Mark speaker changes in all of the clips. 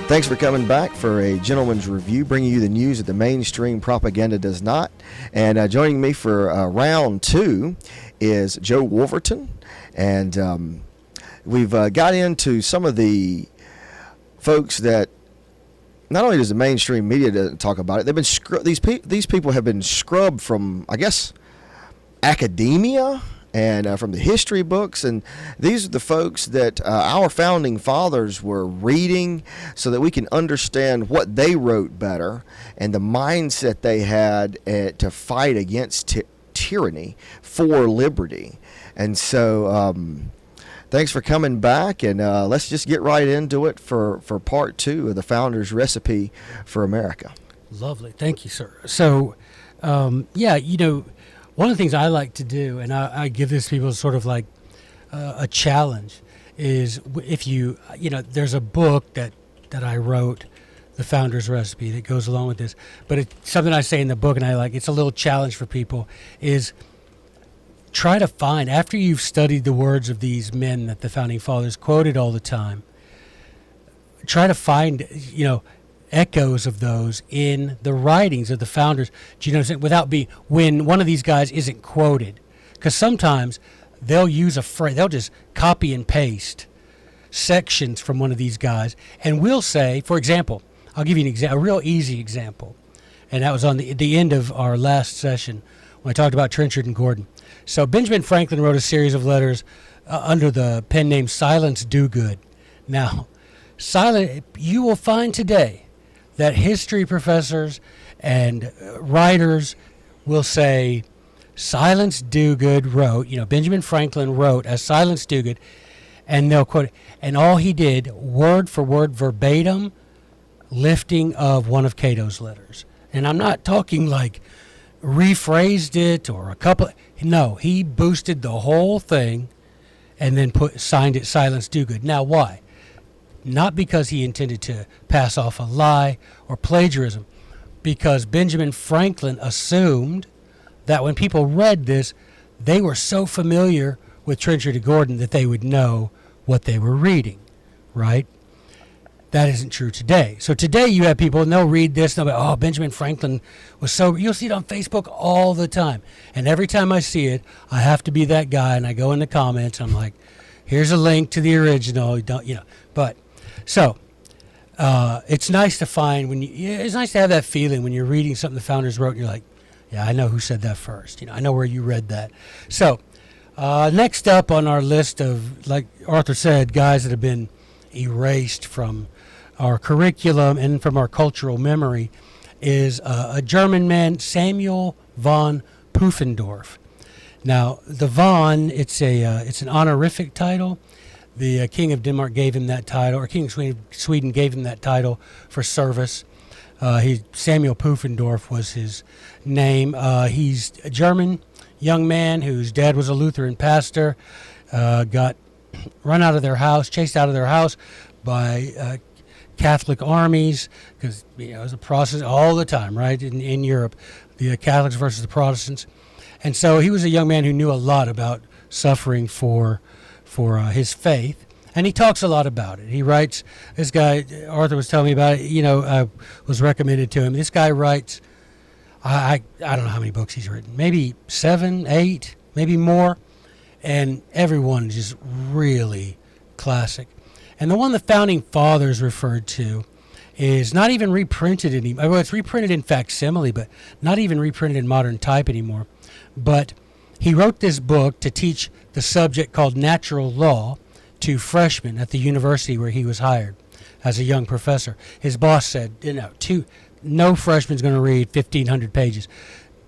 Speaker 1: Thanks for coming back for a gentleman's review, bringing you the news that the mainstream propaganda does not. And joining me for round two is Joe Wolverton. And we've got into some of the folks that not only does the mainstream media doesn't talk about it, they've been these people have been scrubbed from, I guess, academia and from the history books, and these are the folks that our founding fathers were reading so that we can understand what they wrote better and the mindset they had to fight against tyranny for liberty. And so thanks for coming back, and let's just get right into it for part two of the Founder's Recipe for America.
Speaker 2: Lovely. Thank you, sir. So, one of the things I like to do, and I give this people sort of like a challenge, is if there's a book that I wrote, The Founder's Recipe, that goes along with this. But it's something I say in the book, and it's a little challenge for people, is try to find, after you've studied the words of these men that the Founding Fathers quoted all the time, try to find, echoes of those in the writings of the founders. Do you know what I'm saying? Without when one of these guys isn't quoted, because sometimes they'll use a phrase, they'll just copy and paste sections from one of these guys, and we'll say, for example, I'll give you a real easy example, and that was on the end of our last session when I talked about Trenchard and Gordon. So Benjamin Franklin wrote a series of letters under the pen name Silence Dogood. Now, you will find today that history professors and writers will say Silence Dogood wrote, Benjamin Franklin wrote as Silence Dogood, and they'll quote it. And all he did, word for word, verbatim, lifting of one of Cato's letters. And I'm not talking like rephrased it or a couple. No, he boosted the whole thing and then signed it Silence Dogood. Now, why? Not because he intended to pass off a lie or plagiarism, because Benjamin Franklin assumed that when people read this, they were so familiar with Trenchard and Gordon that they would know what they were reading, right? That isn't true today. So today you have people, and they'll read this, and they'll be, oh, Benjamin Franklin was so, you'll see it on Facebook all the time. And every time I see it, I have to be that guy, and I go in the comments, I'm like, here's a link to the original, but. So, it's nice to find it's nice to have that feeling when you're reading something the founders wrote and you're like, yeah, I know who said that first. I know where you read that. So, next up on our list of, like Arthur said, guys that have been erased from our curriculum and from our cultural memory is a German man, Samuel von Pufendorf. Now, the von, it's an honorific title. The King of Denmark gave him that title, or King of Sweden gave him that title for service. Samuel Pufendorf was his name. He's a German young man whose dad was a Lutheran pastor, got run out of their house, chased out of their house by Catholic armies, because it was a process all the time, right, in Europe, the Catholics versus the Protestants. And so he was a young man who knew a lot about suffering for his faith, and he talks a lot about it. He writes, this guy, Arthur was telling me about it, I was recommended to him. This guy writes, I don't know how many books he's written, maybe 7, 8, maybe more, and every one is just really classic. And the one the Founding Fathers referred to is not even reprinted anymore. Well, it's reprinted in facsimile, but not even reprinted in modern type anymore. But he wrote this book to teach the subject called natural law to freshmen at the university where he was hired as a young professor. His boss said, no freshman's going to read 1,500 pages.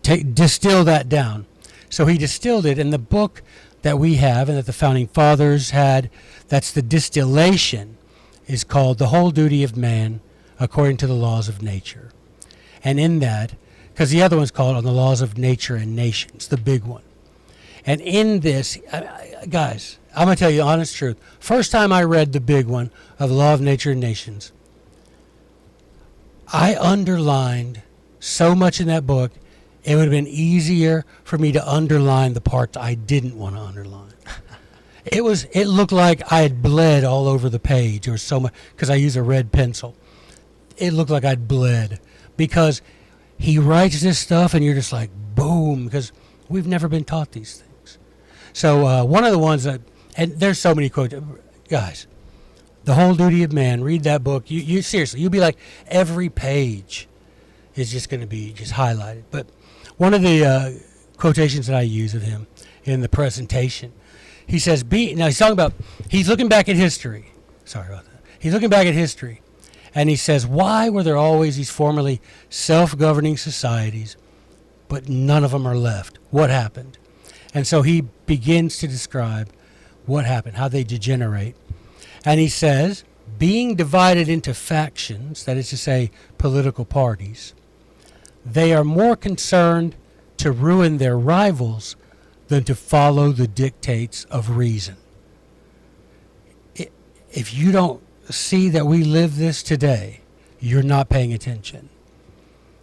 Speaker 2: Distill that down. So he distilled it, and the book that we have and that the Founding Fathers had, that's the distillation, is called The Whole Duty of Man According to the Laws of Nature. And in that, because the other one's called On the Laws of Nature and Nations, the big one. And in this, guys, I'm going to tell you the honest truth. First time I read the big one of the Law of Nature and Nations, I underlined so much in that book, it would have been easier for me to underline the parts I didn't want to underline. It looked like I had bled all over the page or so much, because I use a red pencil. it looked like I'd bled, because he writes this stuff and you're just like, boom, because we've never been taught these things. So one of the ones that, and there's so many quotes, guys, The Whole Duty of Man, read that book. You seriously, you'll be like, every page is just going to be just highlighted. But one of the quotations that I use of him in the presentation, he says, now he's talking about, he's looking back at history. Sorry about that. He's looking back at history. And he says, why were there always these formerly self-governing societies, but none of them are left? What happened? And so he begins to describe what happened, how they degenerate. And he says, being divided into factions, that is to say, political parties, they are more concerned to ruin their rivals than to follow the dictates of reason. If you don't see that we live this today, you're not paying attention.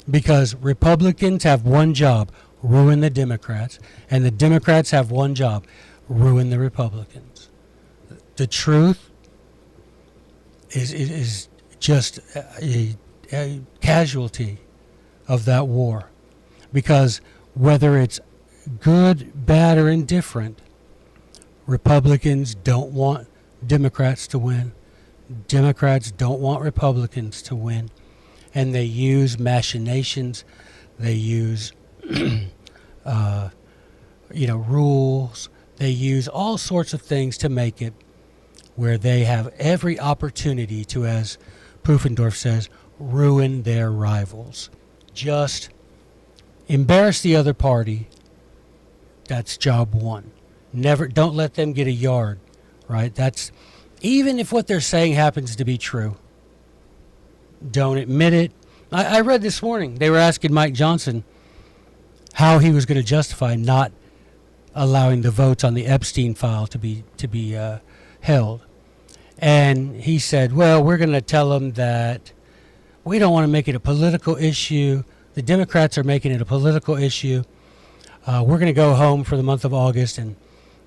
Speaker 2: Because Republicans have one job, ruin the Democrats, and the Democrats have one job, ruin the Republicans. The truth is just a casualty of that war. Because whether it's good, bad, or indifferent, Republicans don't want Democrats to win. Democrats don't want Republicans to win. And they use machinations. They use, rules. They use all sorts of things to make it where they have every opportunity to, as Pufendorf says, ruin their rivals. Just embarrass the other party. That's job one. Don't let them get a yard, right? That's, even if what they're saying happens to be true, don't admit it. I read this morning, they were asking Mike Johnson how he was going to justify not allowing the votes on the Epstein file to be held. And he said, well, we're going to tell them that we don't want to make it a political issue. The Democrats are making it a political issue. We're going to go home for the month of August, and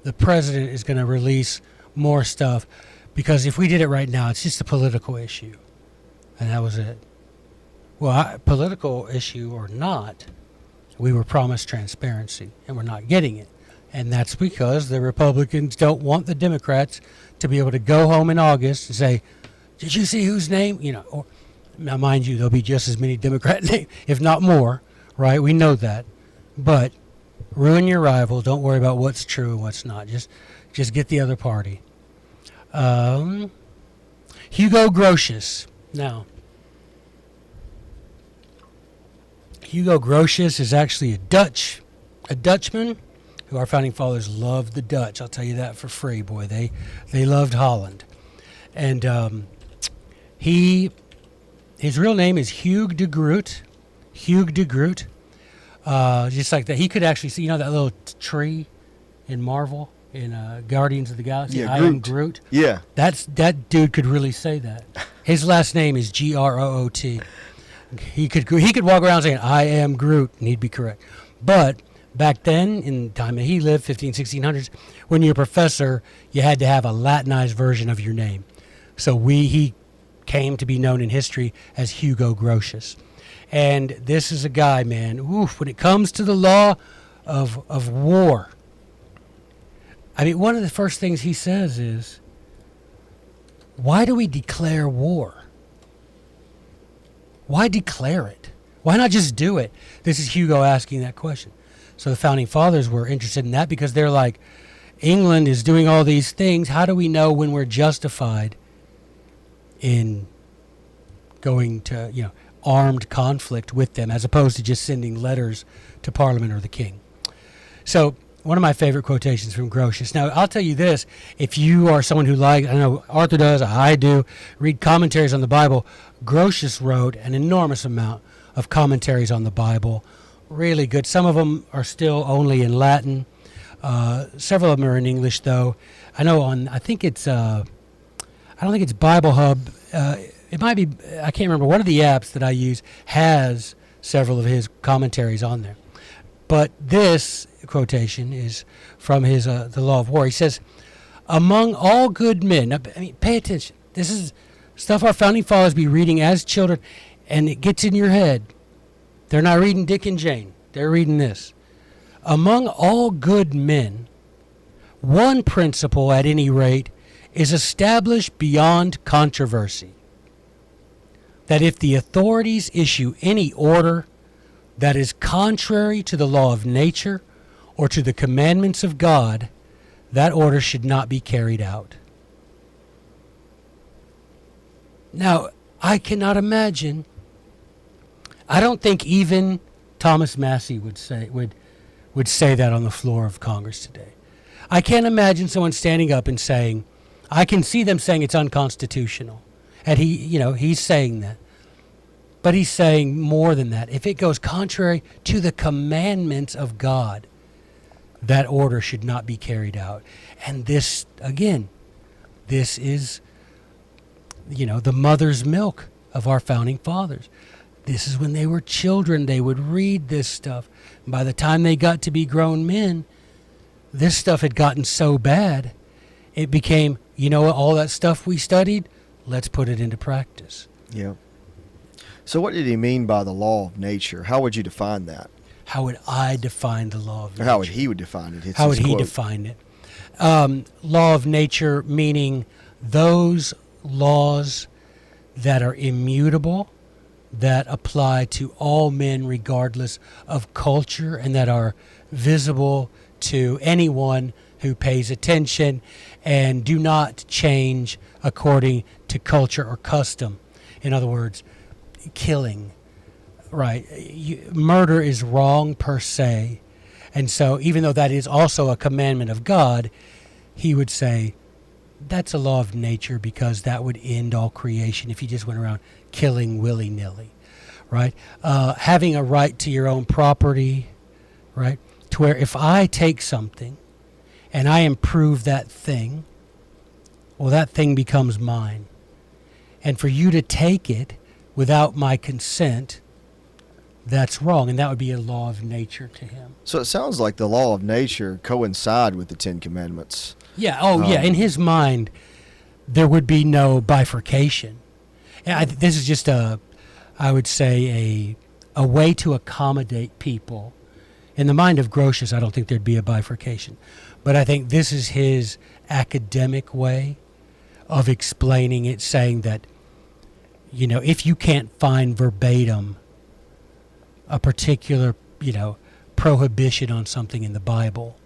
Speaker 2: the president is going to release more stuff, because if we did it right now, it's just a political issue. And that was it. Well, political issue or not, we were promised transparency, and we're not getting it. And that's because the Republicans don't want the Democrats to be able to go home in August and say, did you see whose name? Or, now mind you, there'll be just as many Democrat names, if not more, right? We know that. But ruin your rival. Don't worry about what's true and what's not. Just get the other party. Hugo Grotius. Now, Hugo Grotius is actually a Dutchman, who our founding fathers loved the Dutch. I'll tell you that for free, boy. They loved Holland. And his real name is Hugues de Groot. Hugues de Groot. Just like that. He could actually see, that little tree in Marvel, in Guardians of the Galaxy?
Speaker 1: Yeah,
Speaker 2: I am Groot.
Speaker 1: Yeah.
Speaker 2: That dude could really say that. His last name is Groot. He could walk around saying, I am Groot, and he'd be correct. But back then, in the time that he lived, 1600s, when you're a professor, you had to have a Latinized version of your name. So he came to be known in history as Hugo Grotius. And this is a guy, man, when it comes to the law of war, I mean, one of the first things he says is, why do we declare war? Why declare it? Why not just do it? This is Hugo asking that question. So the founding fathers were interested in that, because they're like, England is doing all these things. How do we know when we're justified in going to, armed conflict with them, as opposed to just sending letters to Parliament or the King? So one of my favorite quotations from Grotius. Now, I'll tell you this. If you are someone who likes, I know Arthur does, I do, read commentaries on the Bible, Grotius wrote an enormous amount of commentaries on the Bible. Really good. Some of them are still only in Latin. Several of them are in English, though. I know I don't think it's Bible Hub. It might be, I can't remember. One of the apps that I use has several of his commentaries on there. But this quotation is from his The Law of War. He says, among all good men, now, pay attention. This Stuff our founding fathers be reading as children, and it gets in your head. They're not reading Dick and Jane. They're reading this. Among all good men, one principle at any rate is established beyond controversy, that if the authorities issue any order that is contrary to the law of nature or to the commandments of God, that order should not be carried out. Now, I cannot imagine, I don't think even Thomas Massey would say that on the floor of Congress today. I can't imagine someone standing up and saying, I can see them saying it's unconstitutional. And he's saying that. But he's saying more than that. If it goes contrary to the commandments of God, that order should not be carried out. And this, again, this is, the mother's milk of our founding fathers. This is when they were children. They would read this stuff. And by the time they got to be grown men, this stuff had gotten so bad, it became, all that stuff we studied, let's put it into practice.
Speaker 1: Yeah. So what did he mean by the law of nature? How would you define that?
Speaker 2: How would I define the law of nature?
Speaker 1: Or how would he define it?
Speaker 2: How would he define it? Law of nature meaning those laws that are immutable, that apply to all men regardless of culture, and that are visible to anyone who pays attention and do not change according to culture or custom. In other words, killing, right? Murder is wrong per se. And so even though that is also a commandment of God, he would say that's a law of nature because that would end all creation if you just went around killing willy-nilly, right? Having a right to your own property, right? To where if I take something and I improve that thing, well, that thing becomes mine. And for you to take it without my consent, that's wrong. And that would be a law of nature to him.
Speaker 1: So it sounds like the law of nature coincide with the Ten Commandments.
Speaker 2: Yeah. Oh, yeah. In his mind, there would be no bifurcation. And this is just I would say, a way to accommodate people. In the mind of Grotius, I don't think there'd be a bifurcation. But I think this is his academic way of explaining it, saying that, if you can't find verbatim a particular, prohibition on something in the Bible,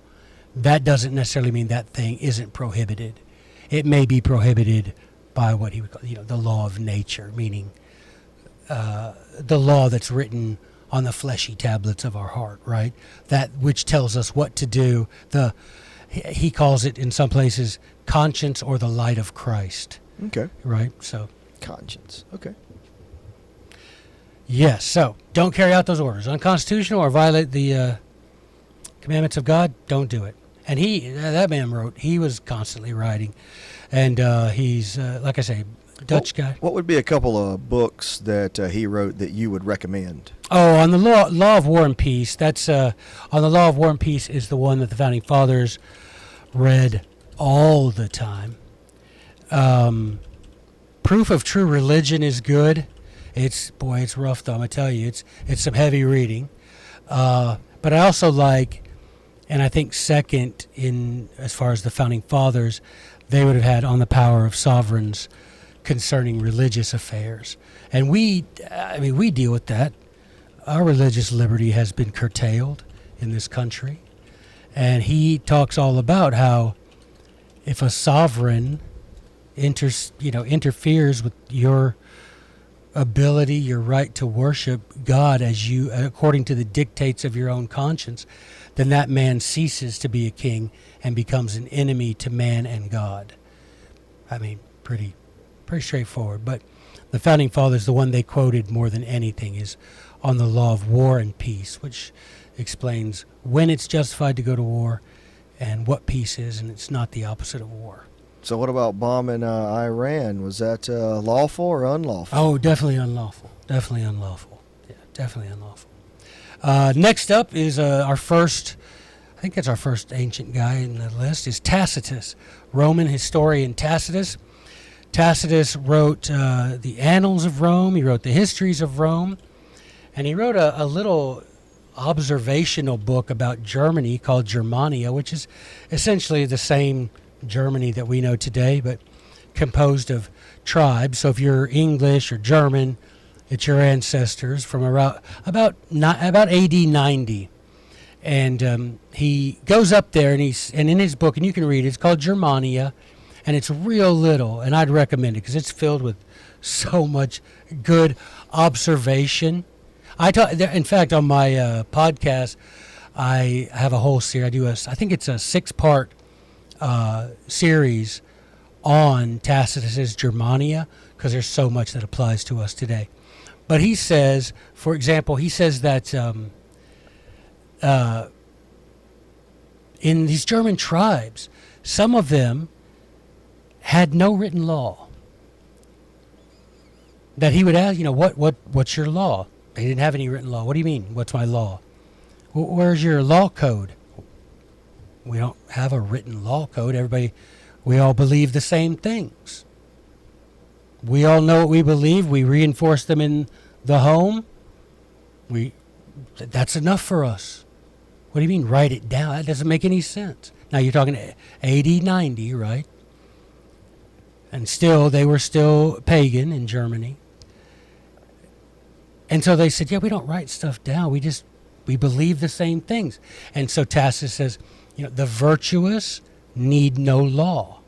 Speaker 2: that doesn't necessarily mean that thing isn't prohibited. It may be prohibited by what he would call, the law of nature, meaning the law that's written on the fleshy tablets of our heart, right? That which tells us what to do. He calls it in some places conscience or the light of Christ.
Speaker 1: Okay.
Speaker 2: Right? So
Speaker 1: conscience. Okay.
Speaker 2: Yes. So don't carry out those orders. Unconstitutional or violate the commandments of God, don't do it. And that man wrote, he was constantly writing. And he's, like I say, Dutch guy.
Speaker 1: What would be a couple of books that he wrote that you would recommend?
Speaker 2: Oh, on the law of War and Peace. That's on the Law of War and Peace is the one that the Founding Fathers read all the time. Proof of True Religion is good. It's rough though. I'm gonna tell you, it's some heavy reading. But I also like, and I think second in as far as the Founding Fathers, they would have had On the Power of Sovereigns concerning religious affairs. And we deal with that. Our religious liberty has been curtailed in this country. And he talks all about how if a sovereign interferes with your ability, your right to worship God according to the dictates of your own conscience, then that man ceases to be a king and becomes an enemy to man and God. I mean, pretty straightforward. But the Founding Fathers, the one they quoted more than anything is on the Law of War and Peace, which explains when it's justified to go to war and what peace is, and it's not the opposite of war.
Speaker 1: So what about bombing Iran? Was that lawful or unlawful?
Speaker 2: Oh, definitely unlawful. Definitely unlawful. Yeah, definitely unlawful. Next up is our first, I think that's our first ancient guy in the list, is Tacitus, Roman historian Tacitus. Tacitus wrote the Annals of Rome. He wrote the Histories of Rome. And he wrote a little observational book about Germany called Germania, which is essentially the same Germany that we know today, but composed of tribes. So if you're English or German, it's your ancestors from about AD 90. And he goes up there, and in his book, and you can read it, it's called Germania, and it's real little, and I'd recommend it because it's filled with so much good observation. In fact, on my podcast, I have a whole series. I think it's a 6-part series on Tacitus's Germania, because there's so much that applies to us today. But he says, for example, that in these German tribes, some of them had no written law. That he would ask, what's your law? They didn't have any written law. What do you mean? What's my law? Where's your law code? We don't have a written law code. We all believe the same things. We all know what we believe. We reinforce them in the home. That's enough for us. What do you mean, write it down? That doesn't make any sense. Now, you're talking AD 90, right? And they were still pagan in Germany. And so they said, we don't write stuff down. We believe the same things. And so Tacitus says, the virtuous need no law.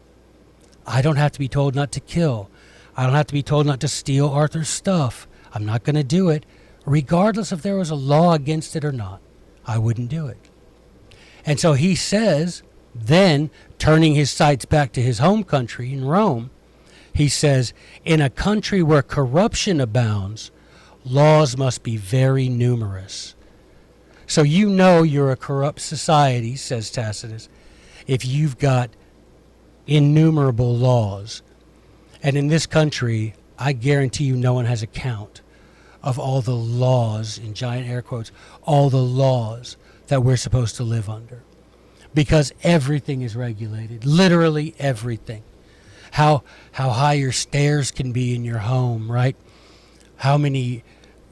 Speaker 2: I don't have to be told not to kill. I don't have to be told not to steal Arthur's stuff. I'm not going to do it, regardless if there was a law against it or not. I wouldn't do it. And so he says, then, turning his sights back to his home country in Rome, he says, in a country where corruption abounds, laws must be very numerous. So you're a corrupt society, says Tacitus, if you've got innumerable laws. And in this country, I guarantee you no one has a count of all the laws, in giant air quotes, all the laws that we're supposed to live under. Because everything is regulated, literally everything. How high your stairs can be in your home, right? How many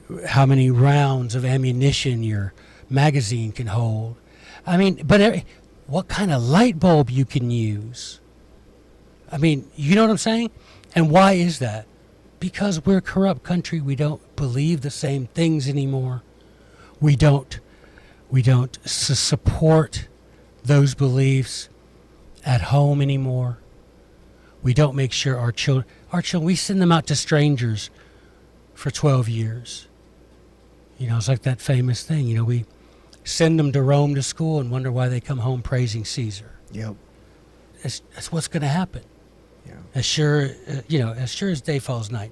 Speaker 2: rounds of ammunition your magazine can hold. I mean, but what kind of light bulb you can use. I mean, you know what I'm saying? And why is that? Because we're a corrupt country. We don't believe the same things anymore. We don't support those beliefs at home anymore. We don't make sure our children, we send them out to strangers for 12 years. It's like that famous thing, we send them to Rome to school and wonder why they come home praising Caesar.
Speaker 1: Yep.
Speaker 2: That's what's going to happen.
Speaker 1: Yeah.
Speaker 2: As sure as day falls night,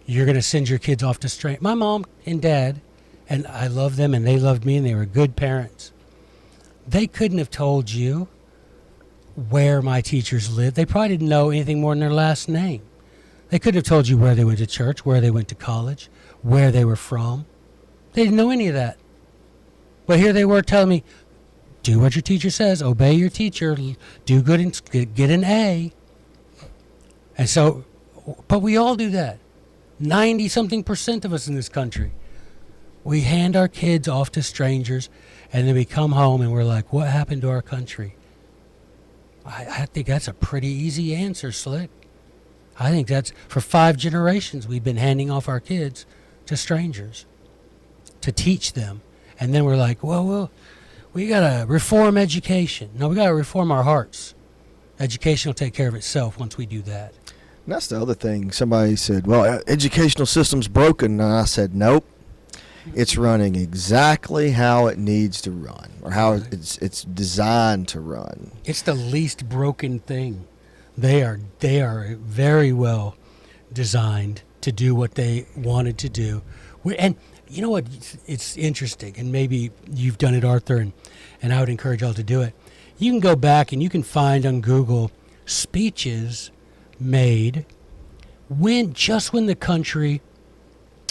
Speaker 2: you're going to send your kids off to strangers. My mom and dad, and I love them and they loved me and they were good parents. They couldn't have told you where my teachers lived. They probably didn't know anything more than their last name. They could have told you where they went to church, where they went to college, where they were from. They didn't know any of that. But here they were telling me, do what your teacher says, obey your teacher, do good and get an A. And so, but we all do that. 90-something% of us in this country. We hand our kids off to strangers, and then we come home and we're like, what happened to our country? I think that's a pretty easy answer, Slick. I think that's, for 5 generations, we've been handing off our kids to strangers to teach them. And then we're like, well, we got to reform education. No, we got to reform our hearts. Education will take care of itself once we do that.
Speaker 1: And that's the other thing. Somebody said, well, educational system's broken. And I said, nope. It's running exactly how it needs to run, or how it's designed to run.
Speaker 2: It's the least broken thing. They are very well designed to do what they wanted to do. And you know what? It's interesting, and maybe you've done it, Arthur, and I would encourage y'all to do it. You can go back and you can find on Google speeches made when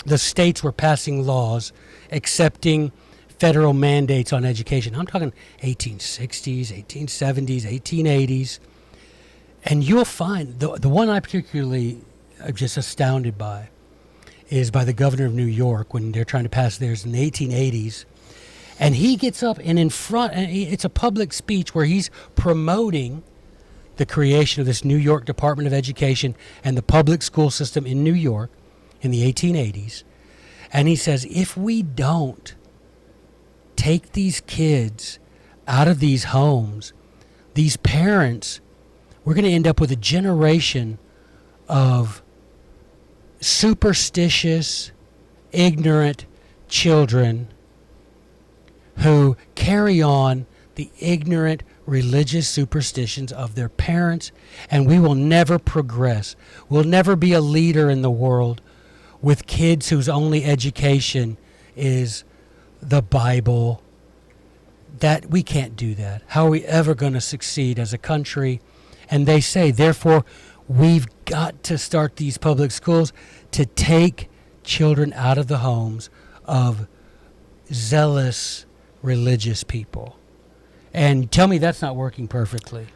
Speaker 2: the states were passing laws accepting federal mandates on education. I'm talking 1860s, 1870s, 1880s. And you'll find the one I particularly am just astounded by is by the governor of New York when they're trying to pass theirs in the 1880s. And he gets up and in front, and it's a public speech where he's promoting the creation of this New York Department of Education and the public school system in New York in the 1880s. And he says, if we don't take these kids out of these homes, these parents, we're going to end up with a generation of superstitious, ignorant children who carry on the ignorant religious superstitions of their parents, and we will never progress. We'll never be a leader in the world with kids whose only education is the Bible. That we can't do that. How are we ever going to succeed as a country? And they say, therefore, we've got to start these public schools to take children out of the homes of zealous religious people. And tell me that's not working perfectly.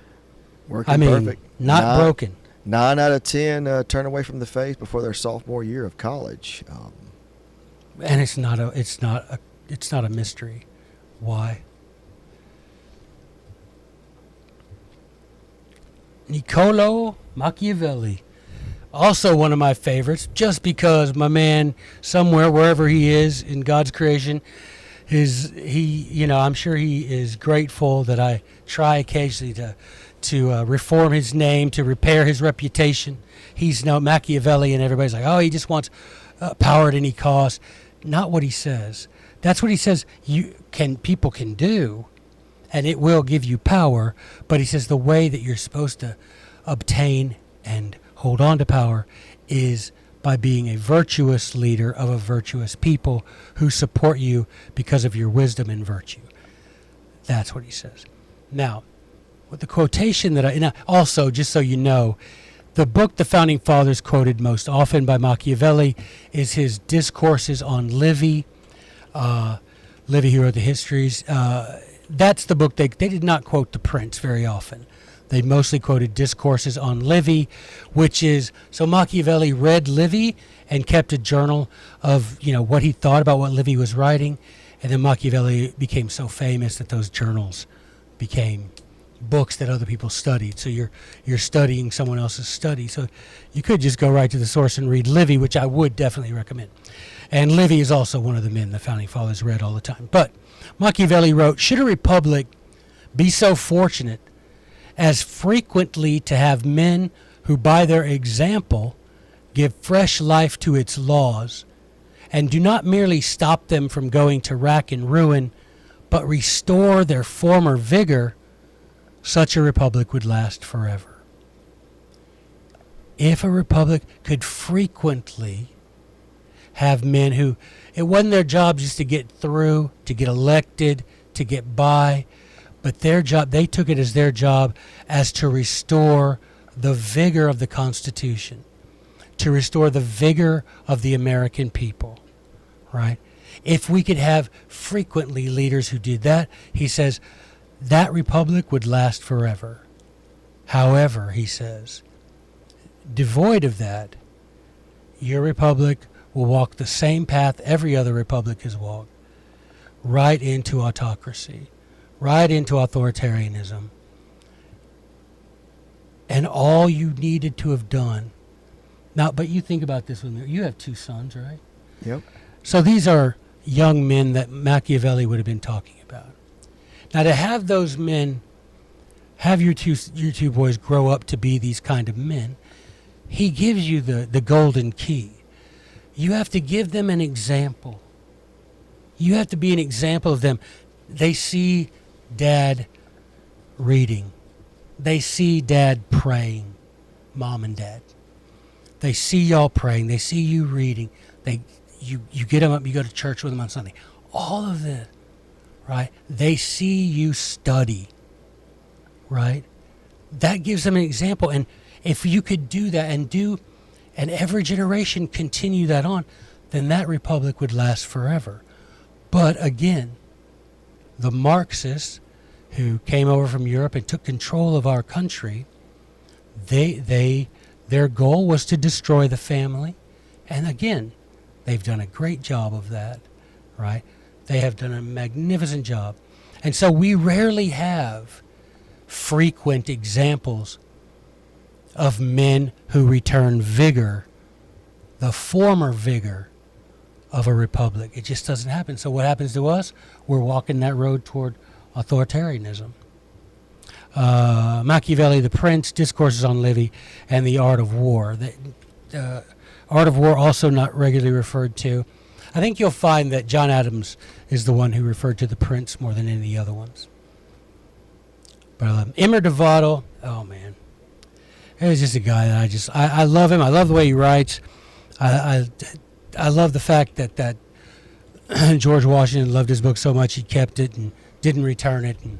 Speaker 1: Working perfect.
Speaker 2: Not broken.
Speaker 1: 9 out of 10 turn away from the faith before their sophomore year of college.
Speaker 2: And it's not a mystery. Why? Niccolo Machiavelli, also one of my favorites, just because my man, somewhere, wherever he is in God's creation, I'm sure he is grateful that I try occasionally to reform his name, to repair his reputation. He's no Machiavelli, and everybody's like, oh, he just wants power at any cost. Not what he says. That's what he says people can do, and it will give you power. But he says the way that you're supposed to obtain and hold on to power is by being a virtuous leader of a virtuous people who support you because of your wisdom and virtue. That's what he says. Now, with the quotation that also, just so you know, the book the Founding Fathers quoted most often by Machiavelli is his Discourses on Livy. Livy, who wrote the histories. That's the book they did not quote the Prince very often. They mostly quoted Discourses on Livy, which is, so Machiavelli read Livy and kept a journal of, what he thought about what Livy was writing. And then Machiavelli became so famous that those journals became books that other people studied. So you're studying someone else's study. So you could just go right to the source and read Livy, which I would definitely recommend. And Livy is also one of the men the Founding Fathers read all the time. But Machiavelli wrote, should a republic be so fortunate as frequently to have men who by their example give fresh life to its laws, and do not merely stop them from going to rack and ruin, but restore their former vigor, such a republic would last forever. If a republic could frequently have men who, it wasn't their job just to get through, to get elected, to get by, but their job, they took it as their job as to restore the vigor of the Constitution, to restore the vigor of the American people, right? If we could have frequently leaders who did that, he says, that republic would last forever. However, he says, devoid of that, your republic will walk the same path every other republic has walked, right into autocracy, right into authoritarianism. And all you needed to have done. Now, but you think about this with me. You have 2 sons, right?
Speaker 1: Yep.
Speaker 2: So these are young men that Machiavelli would have been talking about. Now, to have those men, have your two boys grow up to be these kind of men, he gives you the golden key. You have to give them an example. You have to be an example of them. They see Dad reading. They see Dad praying, Mom and Dad. They see y'all praying. They see you reading. You get them up, you go to church with them on Sunday. All of this, right? They see you study, right? That gives them an example. And if you could do that and every generation continue that on, then that republic would last forever. But again, the Marxists who came over from Europe and took control of our country, Their goal was to destroy the family. And again, they've done a great job of that, right? They have done a magnificent job. And so we rarely have frequent examples of men who return vigor, the former vigor of a republic. It just doesn't happen. So what happens to us? We're walking that road toward authoritarianism. Machiavelli, The Prince, Discourses on Livy, and The Art of War. The Art of War also not regularly referred to. I think you'll find that John Adams is the one who referred to The Prince more than any of the other ones. But Emmer DeVottle, oh man, he was just a guy that I love him. I love the way he writes. I love the fact that George Washington loved his book so much he kept it and didn't return it. And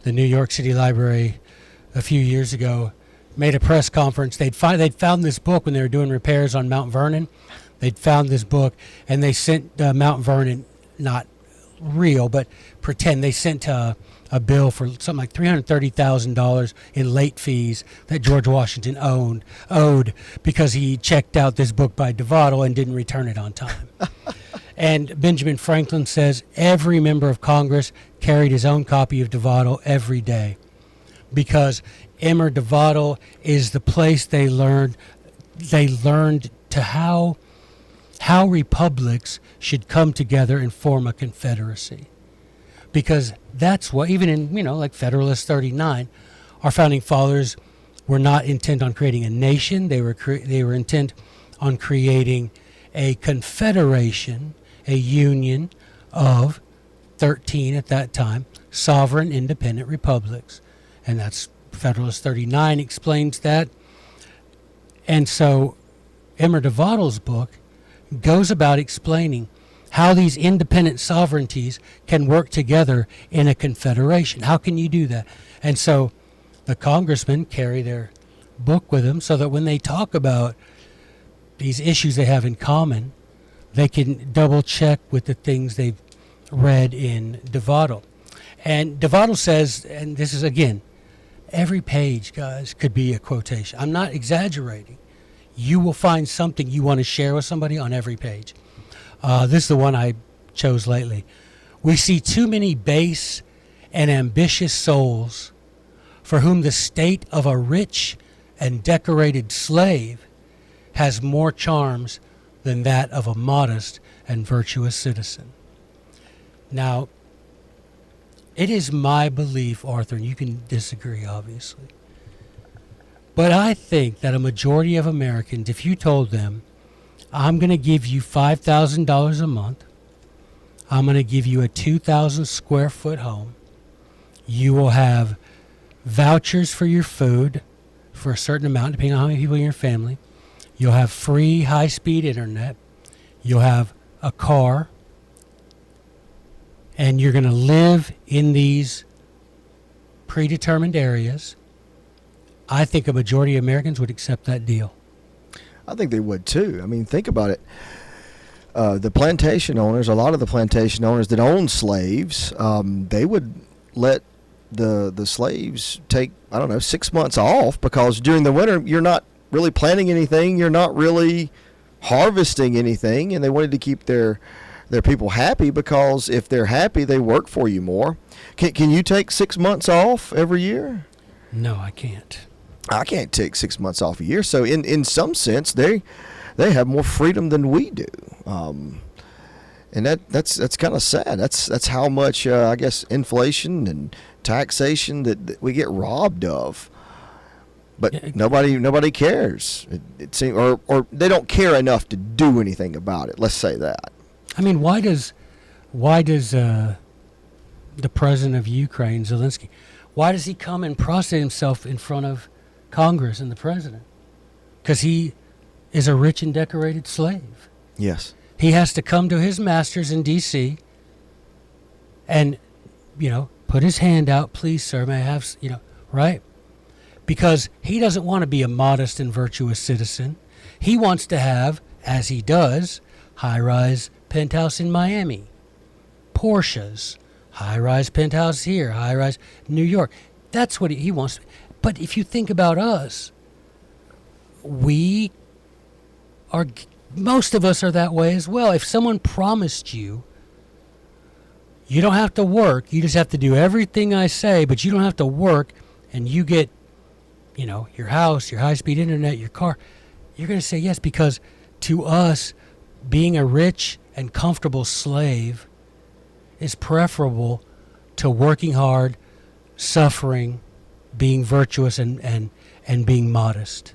Speaker 2: the New York City Library a few years ago made a press conference. They'd found this book when they were doing repairs on Mount Vernon. They'd found this book, and they sent Mount Vernon, not real, but pretend, they sent a bill for something like $330,000 in late fees that George Washington owed because he checked out this book by DeVottle and didn't return it on time. And Benjamin Franklin says every member of Congress carried his own copy of DeVottle every day because Emmer DeVottle is the place they learned to how republics should come together and form a confederacy. Because that's what, even in, like Federalist 39, our founding fathers were not intent on creating a nation. They were intent on creating a confederation, a union of 13 at that time, sovereign independent republics. And that's Federalist 39 explains that. And so Emmer DeVottle's book goes about explaining how these independent sovereignties can work together in a confederation. How can you do that? And so the congressmen carry their book with them so that when they talk about these issues they have in common, they can double check with the things they've read in DeVottle. And DeVottle says, and this is again, every page, guys, could be a quotation. I'm not exaggerating. You will find something you want to share with somebody on every page. This is the one I chose lately. We see too many base and ambitious souls for whom the state of a rich and decorated slave has more charms than that of a modest and virtuous citizen. Now, it is my belief, Arthur, and you can disagree, obviously, but I think that a majority of Americans, if you told them, I'm going to give you $5,000 a month, I'm going to give you a 2,000 square foot home, you will have vouchers for your food for a certain amount, depending on how many people in your family, you'll have free high-speed internet, you'll have a car, and you're going to live in these predetermined areas, I think a majority of Americans would accept that deal.
Speaker 1: I think they would too. I mean, think about it. The plantation owners, a lot of the plantation owners that owned slaves, they would let the slaves take, 6 months off because during the winter you're not really planting anything, you're not really harvesting anything, and they wanted to keep their people happy because if they're happy, they work for you more. Can you take 6 months off every year?
Speaker 2: No, I can't.
Speaker 1: I can't take 6 months off a year. So in some sense, they have more freedom than we do. And that's kind of sad. That's how much, I guess, inflation and taxation that we get robbed of. But nobody cares. It seems, or they don't care enough to do anything about it. Let's say that.
Speaker 2: I mean, why does the president of Ukraine, Zelensky, why does he come and prostrate himself in front of Congress and the president? Because he is a rich and decorated slave.
Speaker 1: Yes.
Speaker 2: He has to come to his masters in D.C. and, put his hand out, please, sir, may I have, right? Because he doesn't want to be a modest and virtuous citizen. He wants to have, as he does, high-rise penthouse in Miami, Porsches, high-rise penthouse here, high-rise New York. That's what he wants. But if you think about us, we are, most of us are that way as well. If someone promised you, you don't have to work, you just have to do everything I say, but you don't have to work, and you get, your house, your high-speed internet, your car, you're going to say yes, because to us, being a rich and comfortable slave is preferable to working hard, suffering, being virtuous, and being modest.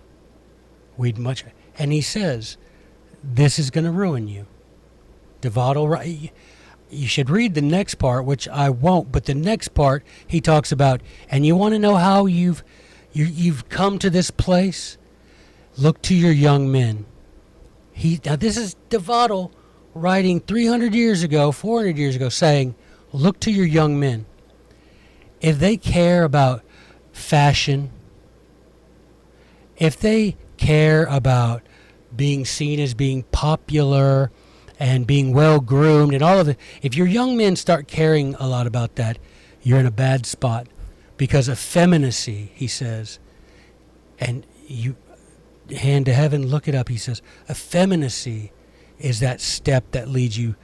Speaker 2: And he says, this is going to ruin you. Devato, you should read the next part, which I won't, but the next part he talks about, and you want to know how you've come to this place? Look to your young men. Now this is Devato writing 300 years ago, 400 years ago, saying, look to your young men. If they care about fashion, if they care about being seen as being popular and being well groomed and all of it, if your young men start caring a lot about that, you're in a bad spot, because effeminacy, he says, and you, hand to heaven, look it up, he says, effeminacy is that step that leads you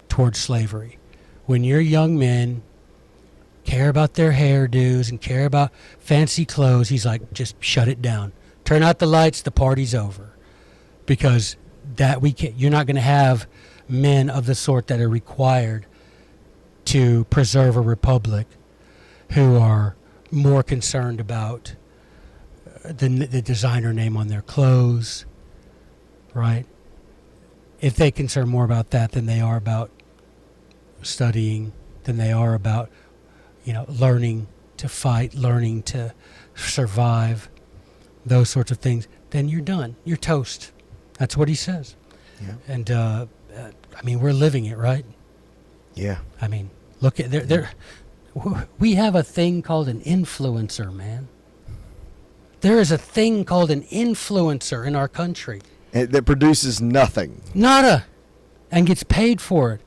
Speaker 2: towards slavery. When your young men care about their hairdos and care about fancy clothes, he's like, just shut it down. Turn out the lights, the party's over. Because you're not going to have men of the sort that are required to preserve a republic who are more concerned about the designer name on their clothes, right? If they concern more about that than they are about studying, than they are about, learning to fight, learning to survive, those sorts of things, then you're done. You're toast. That's what he says.
Speaker 1: Yeah.
Speaker 2: And we're living it, right?
Speaker 1: Yeah.
Speaker 2: Look at we have a thing called an influencer, man. There is a thing called an influencer in our country.
Speaker 1: That produces nothing.
Speaker 2: Nada. And gets paid for it.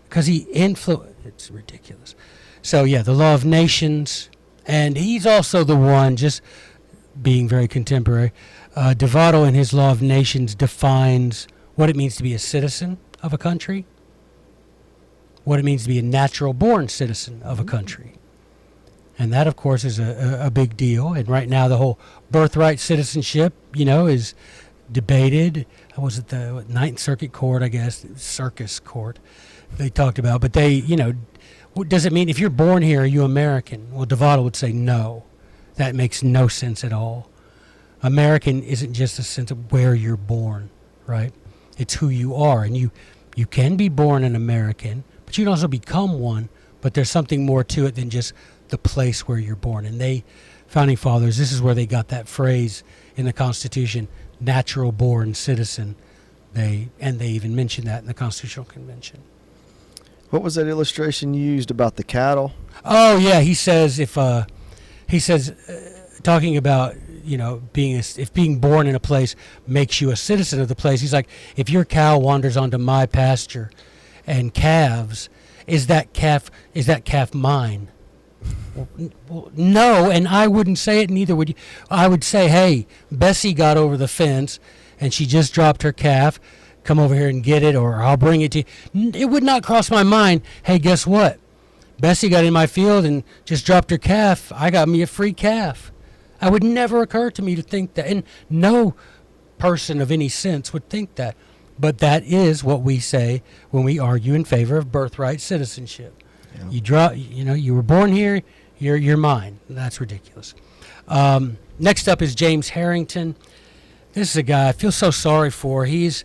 Speaker 2: Because it's ridiculous. So, yeah, the law of nations. And he's also the one, just being very contemporary, Devato in his law of nations defines what it means to be a citizen of a country, what it means to be a natural-born citizen of a country. And that, of course, is a big deal. And right now the whole birthright citizenship, is debated. Was it the Ninth Circuit Court, I guess, Circus Court they talked about. But they, what does it mean? If you're born here, are you American? Well, Devato would say no. That makes no sense at all. American isn't just a sense of where you're born, right? It's who you are. And you can be born an American, but you can also become one. But there's something more to it than just the place where you're born. And founding fathers, this is where they got that phrase in the Constitution, natural born citizen. They even mentioned that in the Constitutional Convention.
Speaker 1: What was that illustration you used about the cattle?
Speaker 2: Oh yeah, he says talking about if being born in a place makes you a citizen of the place. He's like, if your cow wanders onto my pasture and calves, is that calf mine? Well, no, and I wouldn't say it, neither would you. I would say, hey, Bessie got over the fence and she just dropped her calf. Come over here and get it, or I'll bring it to you. It would not cross my mind, hey, guess what? Bessie got in my field and just dropped her calf. I got me a free calf. It would never occur to me to think that. And no person of any sense would think that. But that is what we say when we argue in favor of birthright citizenship. Yeah. You were born here, you're mine. That's ridiculous. Next up is James Harrington. This is a guy I feel so sorry for. He's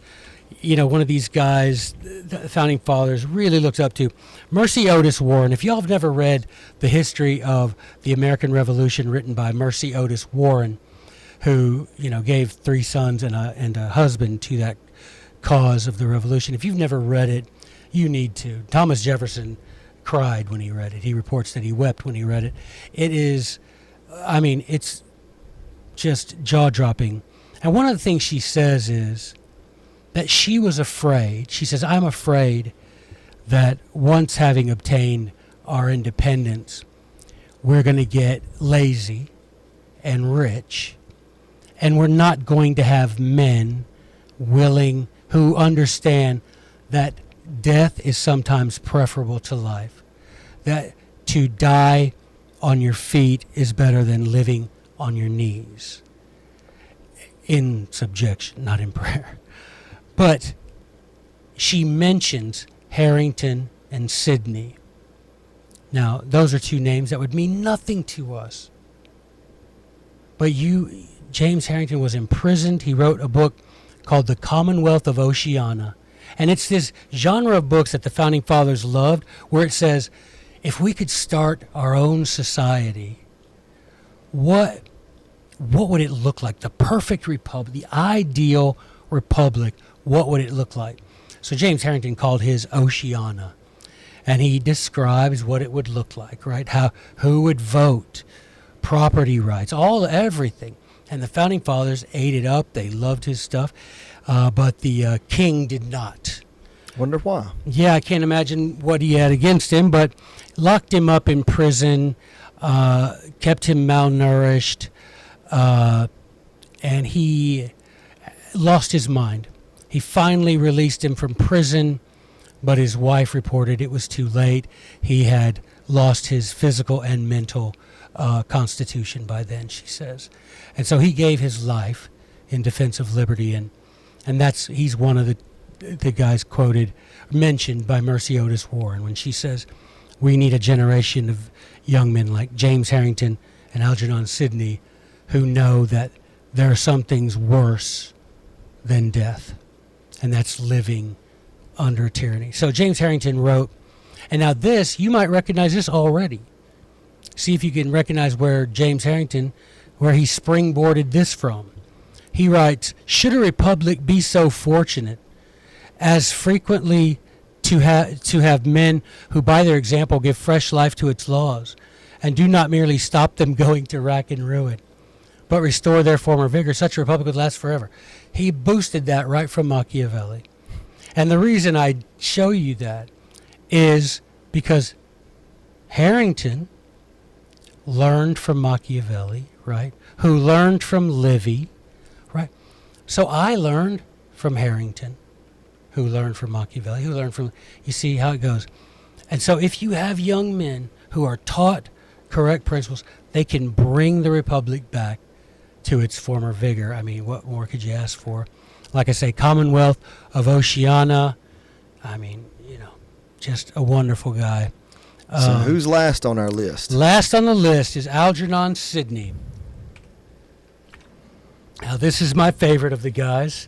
Speaker 2: one of these guys the founding fathers really looked up to. Mercy Otis Warren. If y'all have never read the history of the American Revolution written by Mercy Otis Warren, who gave 3 sons and a husband to that cause of the revolution. If you've never read it, you need to. Thomas Jefferson cried when he read it. He reports that he wept when he read it. It is, it's just jaw-dropping. And one of the things she says is that she was afraid. She says, I'm afraid that once having obtained our independence, we're going to get lazy and rich And we're not going to have men willing who understand that death is sometimes preferable to life, that to die on your feet is better than living on your knees in subjection, not in prayer. But she mentions Harrington and Sidney. Now, those are two names that would mean nothing to us. But James Harrington was imprisoned. He wrote a book called The Commonwealth of Oceania. And it's this genre of books that the Founding Fathers loved, where it says, if we could start our own society, what would it look like? The perfect republic, the ideal republic, what would it look like? So James Harrington called his Oceania. And he describes what it would look like, right? Who would vote, property rights, everything. And the Founding Fathers ate it up. They loved his stuff. But the king did not.
Speaker 1: Wonder why?
Speaker 2: Yeah, I can't imagine what he had against him, but locked him up in prison, kept him malnourished, and he lost his mind. He finally released him from prison, but his wife reported it was too late. He had lost his physical and mental constitution by then, she says. And so he gave his life in defense of liberty, and he's one of the guys mentioned by Mercy Otis Warren when she says, we need a generation of young men like James Harrington and Algernon Sidney who know that there are some things worse than death, and that's living under tyranny. So James Harrington wrote, and now this, you might recognize this already. See if you can recognize where James Harrington, where he springboarded this from. He writes, should a republic be so fortunate as frequently to have men who by their example give fresh life to its laws and do not merely stop them going to rack and ruin, but restore their former vigor, such a republic would last forever. He boosted that right from Machiavelli. And the reason I show you that is because Harrington learned from Machiavelli, right? Who learned from Livy, right? So I learned from Harrington, who learned from Machiavelli, who learned from, you see how it goes. And so if you have young men who are taught correct principles, they can bring the republic back to its former vigor. I mean, what more could you ask for? Like I say, Commonwealth of Oceania. I mean, just a wonderful guy.
Speaker 1: So who's last on our list?
Speaker 2: Last on the list is Algernon Sidney. Now, this is my favorite of the guys.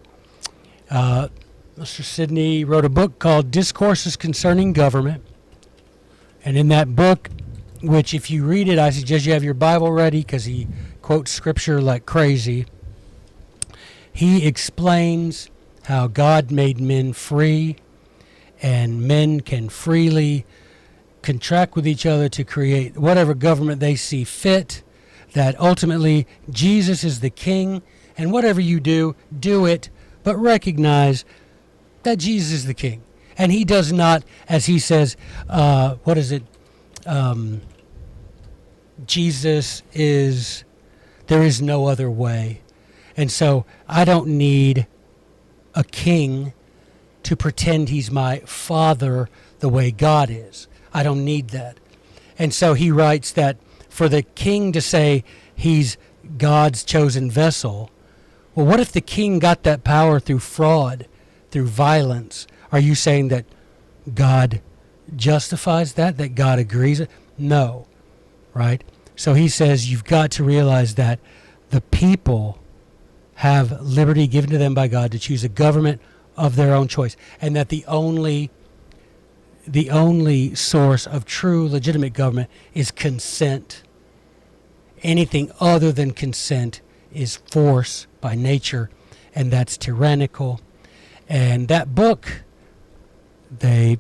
Speaker 2: Mr. Sidney wrote a book called Discourses Concerning Government. And in that book, which if you read it, I suggest you have your Bible ready because he quotes scripture like crazy. He explains how God made men free, and men can freely contract with each other to create whatever government they see fit, that ultimately Jesus is the king, and whatever you do, do it, but recognize that Jesus is the king. And he does not, as he says, Jesus is, there is no other way. And so I don't need a king to pretend he's my father the way God is. I don't need that. And so he writes that for the king to say he's God's chosen vessel, well, what if the king got that power through fraud, through violence? Are you saying that God justifies that God agrees? No, right? So he says you've got to realize that the people have liberty given to them by God to choose a government of their own choice, and that the only source of true legitimate government is consent. Anything other than consent is force by nature, and that's tyrannical. And that book, they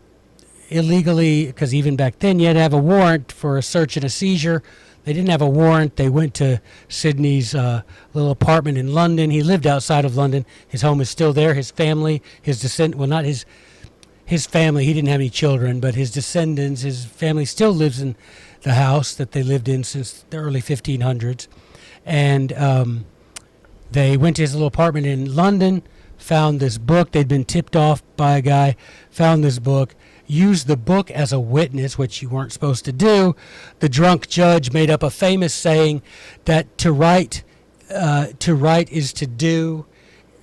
Speaker 2: illegally, because even back then you had to have a warrant for a search and a seizure. They didn't have a warrant. They went to Sidney's little apartment in London. He lived outside of London. His home is still there. His family, his descendants, well, not his family. He didn't have any children, but his descendants, his family still lives in the house that they lived in since the early 1500s. And They went to his little apartment in London, found this book. They'd been tipped off by a guy, found this book, used the book as a witness, which you weren't supposed to do. The drunk judge made up a famous saying that to write is to do.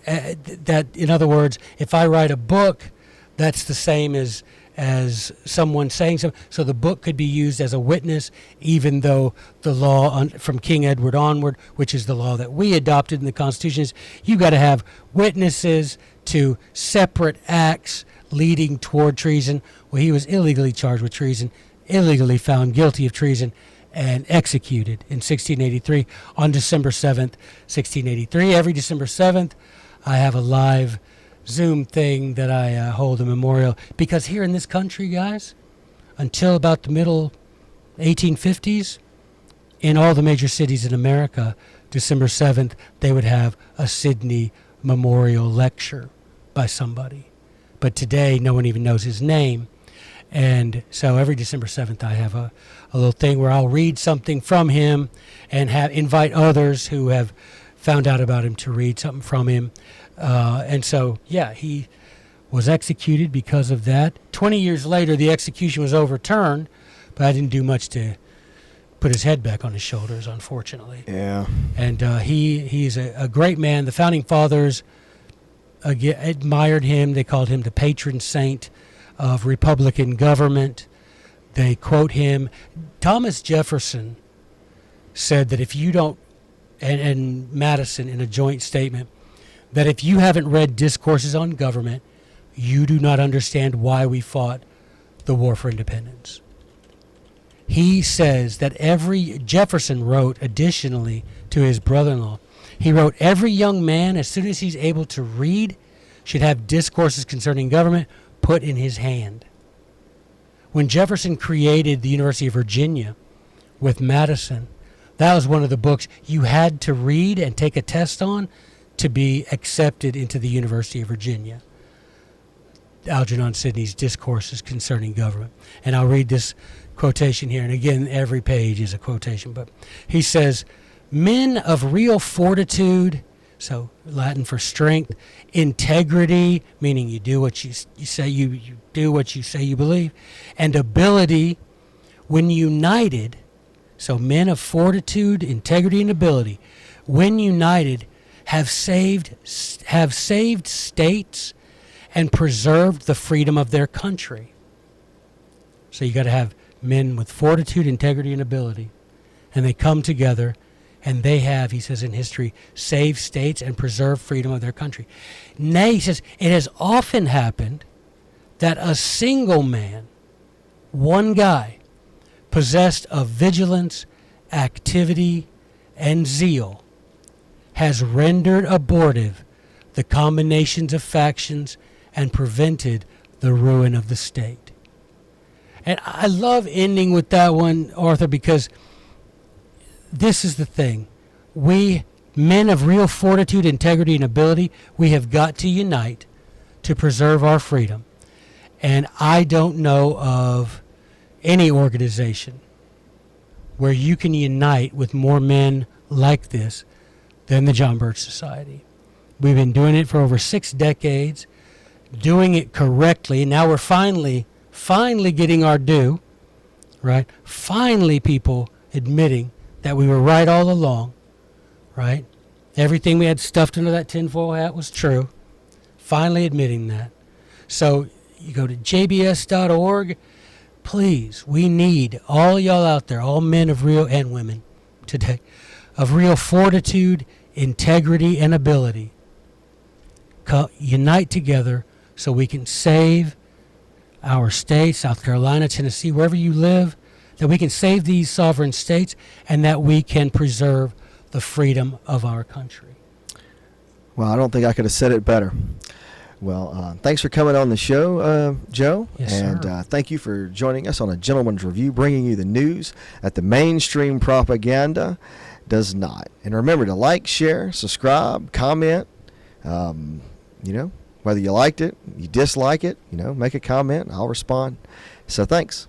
Speaker 2: That, in other words, if I write a book, that's the same as someone saying something. So the book could be used as a witness, even though the law from King Edward onward, which is the law that we adopted in the Constitution, is you got to have witnesses to separate acts leading toward treason. Well, he was illegally charged with treason, illegally found guilty of treason, and executed in 1683 on December 7th, 1683. Every December 7th, I have a live Zoom thing that I hold a memorial, because here in this country, guys, until about the middle 1850s, in all the major cities in America, December 7th, they would have a Sidney Memorial lecture by somebody. But today, no one even knows his name. And so every December 7th, I have a little thing where I'll read something from him and invite others who have found out about him to read something from him. And so, yeah, he was executed because of that. 20 years later, the execution was overturned, but I didn't do much to put his head back on his shoulders, unfortunately.
Speaker 1: Yeah.
Speaker 2: And he's a great man. The Founding Fathers admired him. They called him the patron saint of Republican government. They quote him. Thomas Jefferson said that if you don't, and Madison in a joint statement, that if you haven't read Discourses on Government, you do not understand why we fought the War for Independence. He says that Jefferson wrote additionally to his brother-in-law, he wrote, every young man, as soon as he's able to read, should have Discourses Concerning Government put in his hand. When Jefferson created the University of Virginia with Madison, that was one of the books you had to read and take a test on to be accepted into the University of Virginia. Algernon Sidney's Discourses Concerning Government. And I'll read this quotation here. And again, every page is a quotation. But he says, men of real fortitude, so Latin for strength, integrity, meaning you do what you say, you do what you say you believe, and ability, when united, so men of fortitude, integrity, and ability, when united, have saved states and preserved the freedom of their country. So you got to have men with fortitude, integrity, and ability. And they come together, and they have, he says in history, saved states and preserved freedom of their country. Nay, he says, it has often happened that a single man, one guy, possessed of vigilance, activity, and zeal, has rendered abortive the combinations of factions and prevented the ruin of the state. And I love ending with that one, Arthur, because this is the thing. We, men of real fortitude, integrity, and ability, we have got to unite to preserve our freedom. And I don't know of any organization where you can unite with more men like this than the John Birch Society. We've been doing it for over 6 decades, doing it correctly. Now we're finally getting our due, right? Finally people admitting that we were right all along, right? Everything we had stuffed under that tinfoil hat was true. Finally admitting that. So you go to jbs.org. Please, we need all y'all out there, all men of real, and women today, of real fortitude, integrity, and ability. Unite together so we can save our states, South Carolina, Tennessee, wherever you live, that we can save these sovereign states, and that we can preserve the freedom of our country.
Speaker 1: Well, I don't think I could have said it better. Well, thanks for coming on the show, Joe.
Speaker 2: Yes,
Speaker 1: and
Speaker 2: sir.
Speaker 1: Thank you for joining us on A Gentleman's Review, bringing you the news that the mainstream propaganda does not. And remember to like, share, subscribe, comment. Whether you liked it, you dislike it, make a comment. I'll respond. So thanks.